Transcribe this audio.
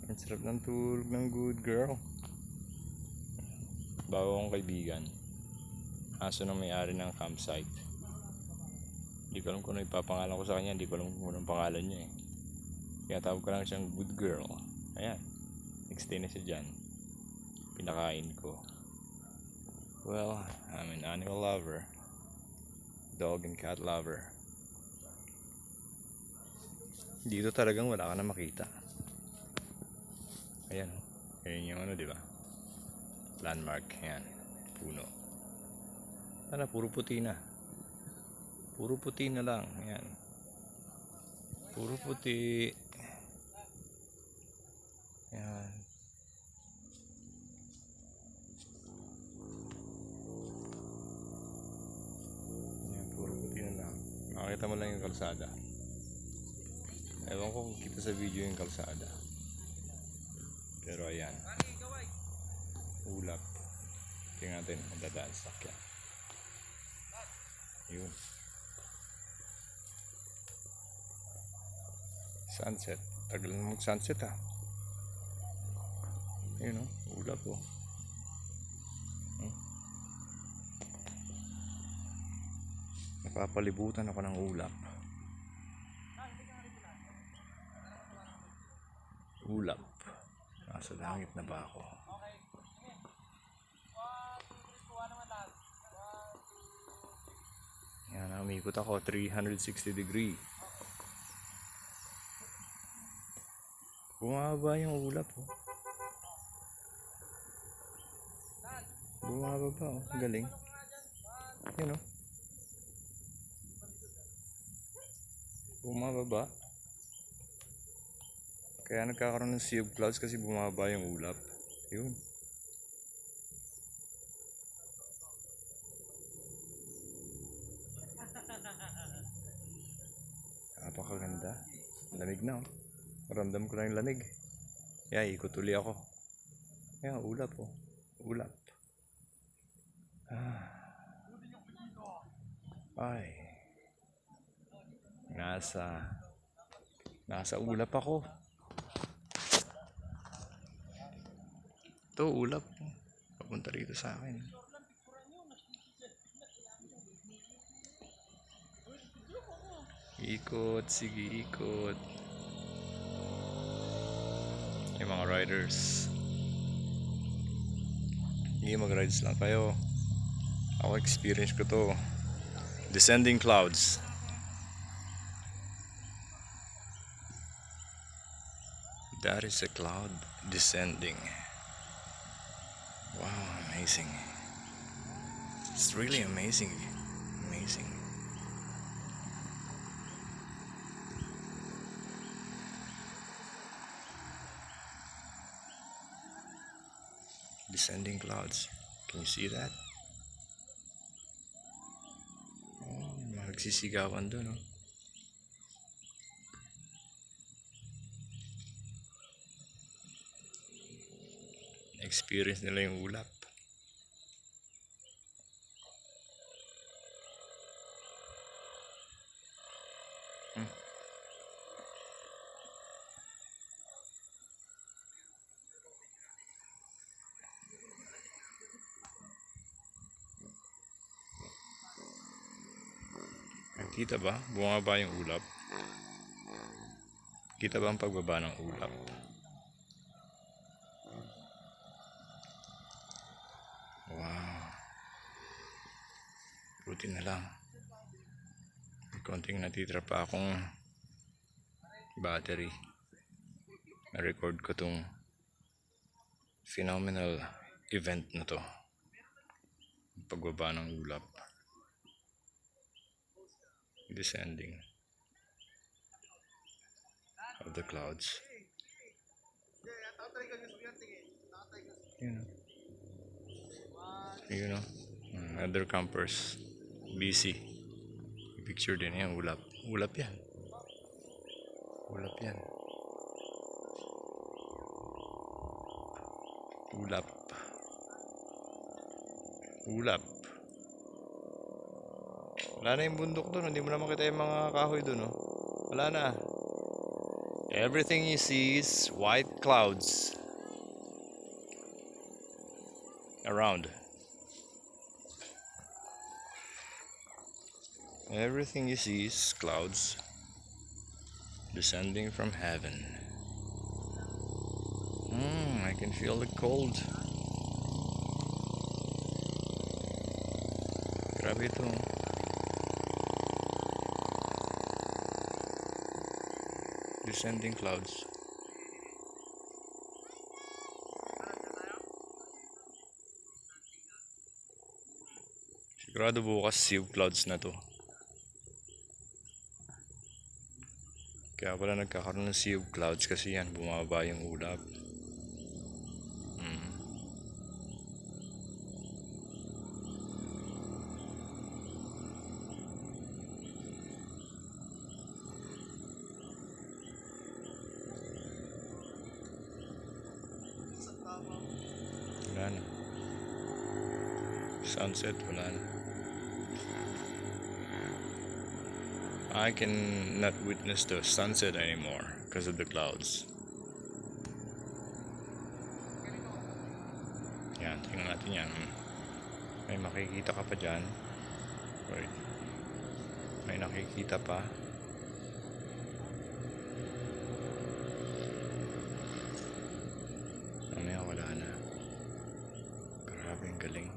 Ang sarap ng tulog ng good girl. Bago akong kaibigan, aso ng may-ari ng campsite. Hindi ko alam kung ano ipapangalan ko sa kanya. Hindi ko alam kung anong pangalan niya eh. Kaya tawag ko lang siyang good girl. Ayan, nagstay na siya dyan. Pinakain ko. Well, I'm an animal lover. Dog and cat lover. Dito talagang wala ka na makita. Ayan, ayan yung ano, di ba? Landmark, ayan, puno. Sana puro puti na. Puro puti na lang, ayan. Puro puti. Ayan. Ayan, puro puti na lang. Makakita mo lang yung kalsada. Ewan ko kung kita sa video yung kalsada. Pero ayan. Ulap. Tingnan natin, madadaan sa sakyan. Yun. Sunset. Tagal na mag-sunset ah. Yun o, ulap o. Napapalibutan ako ng ulap. Ulap. Nasa langit na ba ako? Yan, umikot ako 360 degree. Bumaba yung ulap oh. Bumaba pa oh, galing. Yun oh. Bumaba. Kaya nagkakaroon ng sea of clouds kasi bumaba yung ulap. Yun. Napakaganda. Lamig na oh. Maramdam ko na yung lamig. Kaya ikot uli ako. Kaya ulap oh. Ulap. Ay. Nasa ulap ako. Ito ulap. Papunta rito sa akin. Ikot, sige ikot. Yung mga riders. Hindi mag-rides lang kayo. Ako experience ko to. Descending clouds. That is a cloud descending. Wow, amazing. It's really amazing. Amazing. Descending clouds. Can you see that? Oh, magsisigawan doon, oh. Experience nila yung ulap. Kita ba? Bumaba yung ulap. Kita ba ang pagbaba ng ulap? Wow. Buti na lang. May konting natitira pa akong battery. Na-record ko tong phenomenal event na to. Pagbaba ng ulap. Descending of the clouds. You know, other campers busy. Picture din yan, ulap. Ulap yan. Ulap yan. Ulap. Ulap. Wala na yung bundok doon. Hindi mo na makita yung mga kahoy doon. Oh. Wala na. Everything you see is white clouds around. Everything you see is clouds descending from heaven. I can feel the cold. Grabe ito. Descending clouds. Sigurado bukas sea of clouds na to. Kaya pala nagkakaroon ng sea of clouds kasi yan, bumaba yung ulap. Wala na. Sunset, wala na. I can not witness the sunset anymore because of the clouds. Yan, tingnan natin yan. May makikita ka pa dyan. Wait. May nakikita pa. Mamaya wala na. Grabe ang galing.